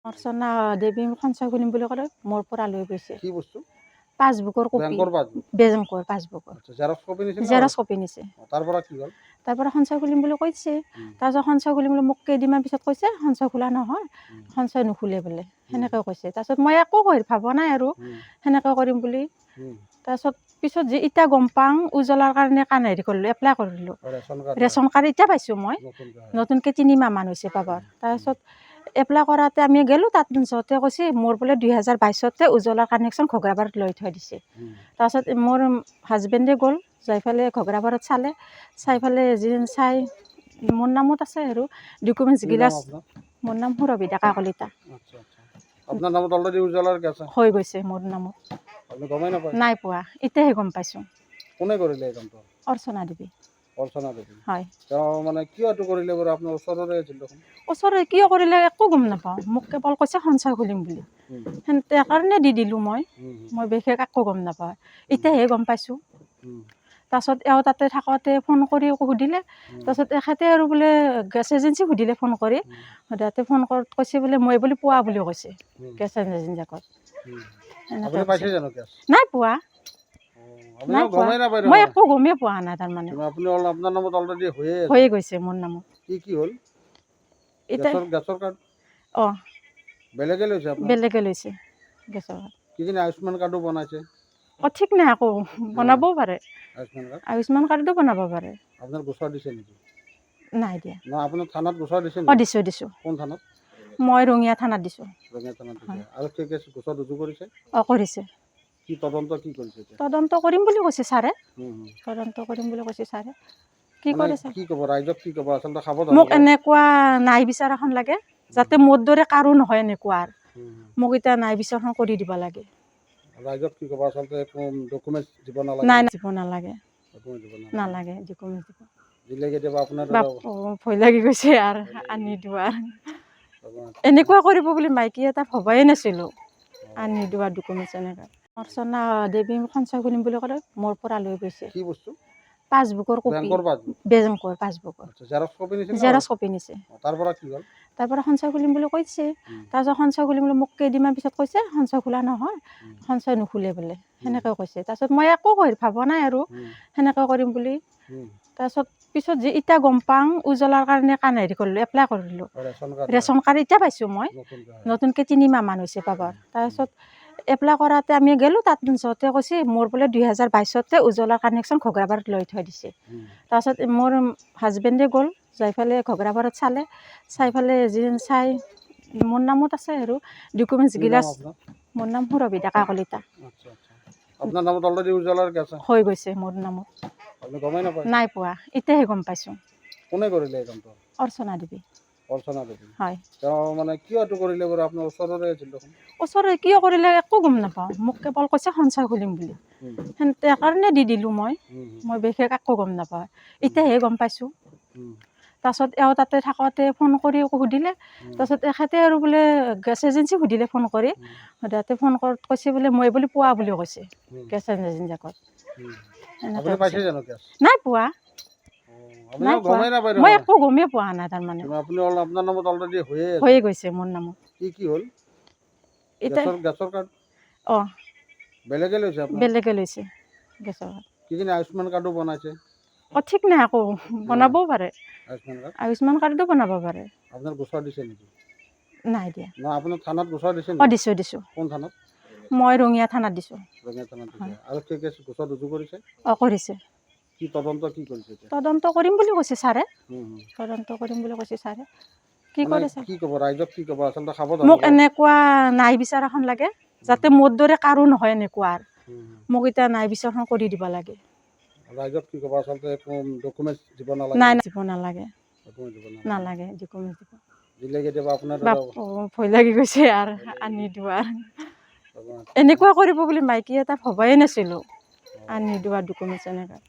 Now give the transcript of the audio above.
অৰ্চনা দেৱী সঞ্চয় খুলিম বুলি ক'লে মোৰ পৰা লৈ গৈছে কি বস্তু? পাছবুকৰ কপি বেংকৰ পাছবুক। বেংকৰ পাছবুকৰ আচ্ছা, জেৰক্স কপি নিছিল না? জেৰক্স কপি নিছে। তাৰ পৰা কি হ'ল? তাৰ পৰা সঞ্চয় খুলিম বুলি কৈছে। তাৰপিছত সঞ্চয় খুলিম বুলি মোক কেইদিনমান পিছত কৈছে সঞ্চয় খোলা নহয়, সঞ্চয় নুখোলে বোলে, সেনেকৈ কৈছে। তাৰপিছত মই একো ভাবা নাই আৰু সেনেকৈ কৰিম বুলি। পিছত যে এতিয়া গম পাওঁ উজ্জ্বলাৰ কাৰণে হেৰি কৰিলোঁ, এপ্লাই কৰিলোঁ। ৰেচন কাৰ্ড এতিয়া পাইছোঁ মই, নতুনকৈ 3 মাহমান হৈছে পাবৰ। তাৰপিছত এপ্লাই কৰাতে আমি গ'লোঁ, তাত য'তে কৈছে মোৰ বোলে 2022 উজ্জ্বলাৰ কানেকশ্যন ঘগ্ৰাবাৰত লৈ থৈ দিছে। তাৰপিছত মোৰ হাজবেণ্ডে গ'ল, যাই পেলাই ঘগ্ৰাবাৰত চাই পেলাই চাই মোৰ নামত আছে আৰু ডকুমেণ্টছ গিলাচ। মোৰ নাম সুৰভি ডেকা কলিতা। আপোনাৰ নামত অলৰেডি উজ্জ্বলাৰ আছে? হৈ গৈছে মোৰ নামত। আপুনি গমেই নাপায়? নাই পোৱা, এতিয়াহে গম পাইছোঁ। কোনে কৰিলে এই কামটো? অৰ্চনা দেৱী। অৰ্চনা দেৱী। হয়। তেওঁ মানে কিয় এইটো কৰিলে বাৰু? আপোনাৰ ওচৰৰে আছিল দেখোন। ওচৰৰে কিয় কৰিলে একো গম নাপাওঁ, মোক কেৱল কৈছে সঞ্চয় খুলিম বুলি। তাৰ কাৰণে দি দিলোঁ মই বিশেষ একো গম নাপাওঁ, এতিয়াহে গম পাইছোঁ। তাৰপাছত এওঁ তাতে থাকোঁতে ফোন কৰি সুধিলে। তাৰপাছত এখেতে আৰু বোলে গেছ এজেঞ্চি সুধিলে ফোন কৰি, তাতে ফোন কৰোঁতে কৈছে বোলে মই বুলি পোৱা বুলি কৈছে গেছ এজেঞ্চিত। নাই পোৱা, নাই পোৱা, মই একো গমেই পোৱা নাই। তাৰমানে আপোনাৰ নামত অলৰেডি হৈয়ে গৈছে মোৰ নামত। কি হ'ল? এতিয়া গেছৰ কাৰ্ড অঁ বেলেগে লৈছে আপোনাৰ? বেলেগে লৈছে গেছৰ কাৰ্ড। কিজানি আয়ুষ্মান কাৰ্ডো বনাইছে? ঠিক নাই, আকৌ বনাবও পাৰে। আয়ুষ্মান কাৰ্ড? আয়ুষ্মান কাৰ্ডো বনাব পাৰে। আপোনাৰ গোচৰ দিছে নেকি? নাই দিয়া। নহয়, আপোনাৰ থানাত গোচৰ দিছে অঁ নেকি? দিছোঁ। কোন থানাত? মই ৰঙিয়া থানাত দিছোঁ। ৰঙিয়া থানাত দিছে। আৰু কি কেছ গোচৰ ৰুজু কৰিছে? অঁ কৰিছে। কি তদন্ত কি কৰিছে এতিয়া? তদন্ত কৰিম বুলি কৈছে ছাৰে। তদন্ত কৰিম বুলি কৈছে ছাৰে। কি কৰিছে? কি ক'ব ৰাইজক, কি ক'ব আচলতে? মোক এনেকুৱা ন্যায় বিচাৰ এখন লাগে, যাতে মোৰ দৰে কাৰো নহয় এনেকুৱা। মোক এতিয়া ন্যায় বিচাৰখন কৰি দিব লাগে। ৰাইজক কি ক'ব আচলতে? ডকুমেণ্টছ দিব নালাগে? নাই দিব নালাগে, নালাগে ডকুমেণ্টছ দিব। দিলে কেতিয়াবা আপোনাৰ ভয় লাগি গৈছে আৰু আনি দিওঁ। এনেকুৱা কৰিব বুলি মাইকী এটা ভবাই নাছিলোঁ, আনি দিওঁ ডকুমেণ্টছ এনেকৈ। অৰ্চনা দেৱী সঞ্চয় খুলিম বুলি ক'লে মোৰ পৰা লৈ গৈছে। কি বস্তু? পাছবুকৰ কপি। বেংকৰ পাছবুক। বেংকৰ পাছবুকৰ জেৰক্স কপি নিছিল? জেৰক্স কপি নিছে। তাৰ পৰা কি হ'ল? তাৰ পৰা সঞ্চয় খুলিম বুলি কৈছে। তাৰপিছত সঞ্চয় খুলিম বুলি মোক কেইদিনমান পিছত কৈছে সঞ্চয় খোলা নহয়, সঞ্চয় নুখোলে বোলে, সেনেকৈ কৈছে। তাৰপিছত মই একো ভাবা নাই আৰু সেনেকৈ কৰিম বুলি। পিছত যে এতিয়া গম পাওঁ উজ্জ্বলাৰ কাৰণে হেৰি কৰিলোঁ, এপ্লাই কৰিলোঁ। ৰেচন কাৰ্ড এতিয়া পাইছোঁ মই, নতুনকৈ 3 মাহমান হৈছে পাবৰ। তাৰপিছত এপ্লাই কৰাতে আমি গ'লোঁ, তাত য'তে কৈছে মোৰ বোলে 2022 উজ্জ্বলাৰ কানেকশ্যন ঘগ্ৰাবাৰত লৈ থৈ দিছে। তাৰপিছত মোৰ হাজবেণ্ডে গ'ল, যাই পেলাই ঘগ্ৰাবাৰত চাই পেলাই চাই মোৰ নামত আছে আৰু ডকুমেণ্টছ গিলাচ। মোৰ নাম সুৰভি ডেকা কলিতা। আপোনাৰ নামত অলৰেডি উজ্জ্বলাৰ আছে? হৈ গৈছে মোৰ নামত। আপুনি গমেই নাপায়? নাই পোৱা, এতিয়াহে গম পাইছোঁ। কোনে কৰিলে এই কামটো? অৰ্চনা দেৱী। অৰ্চনা দেৱী। হয়। তেওঁ মানে কিয় এইটো কৰিলে বাৰু? আপোনাৰ ওচৰৰে আছিল দেখোন। ওচৰৰে কিয় কৰিলে একো গম নাপাওঁ, মোক কেৱল কৈছে সঞ্চয় খুলিম বুলি। তাৰ কাৰণে দি দিলোঁ মই বিশেষ একো গম নাপাওঁ, এতিয়াহে গম পাইছোঁ। তাৰপাছত এওঁ তাতে থাকোঁতে ফোন কৰি সুধিলে। তাৰপাছত এখেতে আৰু বোলে গেছ এজেঞ্চি সুধিলে ফোন কৰি, তাতে ফোন কৰোঁতে কৈছে বোলে মই বুলি পোৱা বুলি কৈছে গেছ এজেঞ্চিত। নাই পোৱা, নাই পোৱা, মই একো গমেই পোৱা নাই। তাৰমানে আপোনাৰ নামত অলৰেডি হৈয়ে গৈছে মোৰ নামত। কি হ'ল? এতিয়া গেছৰ কাৰ্ড অঁ বেলেগে লৈছে? বেলেগে লৈছে গেছৰ কাৰ্ড। কিজানি আয়ুষ্মান কাৰ্ডো বনাইছে? ঠিক নাই, আকৌ বনাবও পাৰে। আয়ুষ্মান কাৰ্ড? আয়ুষ্মান কাৰ্ডো বনাব পাৰে। আপোনাৰ গোচৰ দিছে নেকি? নাই দিয়া। নহয়, আপোনাৰ থানাত গোচৰ দিছে অঁ নেকি? দিছোঁ। কোন থানাত? মই ৰঙিয়া থানাত দিছোঁ। ৰঙিয়া থানাত দিছে। আৰু কি কেছ গোচৰ ৰুজু কৰিছে? অঁ কৰিছে। কি তদন্ত কি কৰিছে এতিয়া? তদন্ত কৰিম বুলি কৈছে ছাৰে। তদন্ত কৰিম বুলি কৈছে ছাৰে। কি কৰিছে? কি ক'ব ৰাইজক, কি ক'ব আচলতে? মোক এনেকুৱা ন্যায় বিচাৰ এখন লাগে, যাতে মোৰ দৰে কাৰো নহয় এনেকুৱা। মোক এতিয়া ন্যায় বিচাৰখন কৰি দিব লাগে। ৰাইজক কি ক'ব আচলতে? ডকুমেণ্টছ দিব নালাগে? নাই দিব নালাগে, নালাগে ডকুমেণ্টছ দিব। দিলে কেতিয়াবা আপোনাৰ ভয় লাগি গৈছে আৰু আনি দিওঁ। এনেকুৱা কৰিব বুলি মাইকী এটা ভবাই নাছিলোঁ, আনি দিওঁ ডকুমেণ্টছ এনেকৈ।